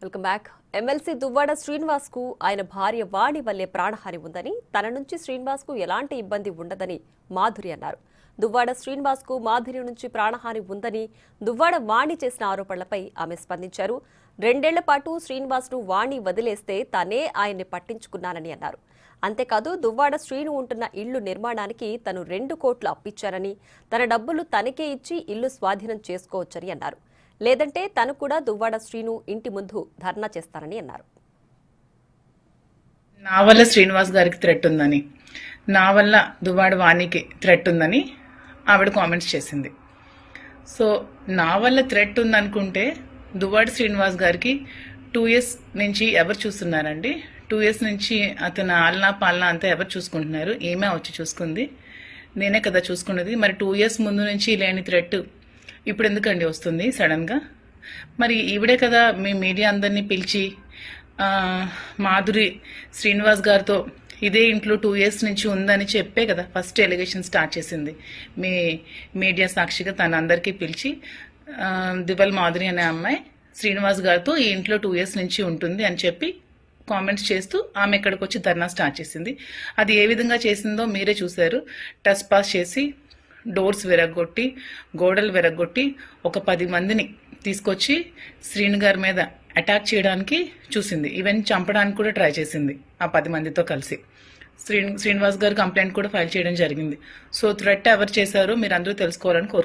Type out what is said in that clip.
Welcome back. MLC Duvvada Srinivas కు ఆయన భార్య వాణి వల్లే ప్రాణహాని ఉందని, తన నుంచి శ్రీనివాస్ కు ఎలాంటి ఇబ్బంది ఉండదని మాధురి అన్నారు. దువ్వాడ శ్రీనివాస్ కు మాధురి నుంచి ప్రాణహాని ఉందని దువ్వాడ వాణి చేసిన ఆరోపణలపై ఆమె స్పందించారు. 2 ఏళ్ల పాటు శ్రీనివాస్ ను వాణి వదిలేస్తే తానే ఆయన్ని పట్టించుకున్నానని అన్నారు. అంతేకాదు దువ్వాడ శ్రీను ఉంటున్న ఇల్లు నిర్మాణానికి తను 2 కోట్లు అప్పిచ్చారని, తన డబ్బులు తనకే ఇచ్చి ఇల్లు స్వాధీనం చేసుకోవచ్చని అన్నారు. లేదంటే తను కూడా దువ్వాడ శ్రీను ఇంటి ముందు ధర్నా చేస్తానని అన్నారు. నా వల్ల శ్రీనివాస్ గారికి థ్రెట్ ఉందని, నా వల్ల దువ్వాడ వాణికి థ్రెట్ ఉందని ఆవిడ కామెంట్స్ చేసింది. సో నా వల్ల థ్రెట్ ఉందనుకుంటే దువ్వాడ శ్రీనివాస్ గారికి 2 years నుంచి ఎవరు చూస్తున్నారండి? 2 years నుంచి అతను ఆలనా పాలనా అంతా ఎవరు చూసుకుంటున్నారు? ఏమే వచ్చి చూసుకుంది? నేనే కదా చూసుకున్నది. మరి 2 years ముందు నుంచి లేని థ్రెట్ ఇప్పుడు ఎందుకండి వస్తుంది సడన్గా? మరి ఈవిడే కదా మీ మీడియా అందరినీ పిలిచి మాధురి శ్రీనివాస్ గారితో ఇదే ఇంట్లో 2 years నుంచి ఉందని చెప్పే కదా ఫస్ట్ ఎలిగేషన్ స్టార్ట్ చేసింది. మీ మీడియా సాక్షిగా తన అందరికీ పిలిచి దివల్ మాధురి అనే అమ్మాయి శ్రీనివాస్ గారితో ఈ ఇంట్లో 2 years నుంచి ఉంటుంది అని చెప్పి కామెంట్స్ చేస్తూ ఆమె ఇక్కడికి వచ్చి ధర్నా స్టార్ట్ చేసింది. అది ఏ విధంగా చేసిందో మీరే చూశారు. టచ్ పాస్ చేసి డోర్స్ విరగొట్టి గోడలు విరగొట్టి ఒక 10 మందిని తీసుకొచ్చి శ్రీను గారి మీద అటాక్ చేయడానికి చూసింది. ఈవెన్ చంపడానికి కూడా ట్రై చేసింది ఆ 10 మందితో కలిసి. శ్రీనివాస్ గారు కంప్లైంట్ కూడా ఫైల్ చేయడం జరిగింది. సో థ్రెట్ ఎవరు చేశారో మీరు అందరూ తెలుసుకోవాలని కోరుకుంటున్నాను.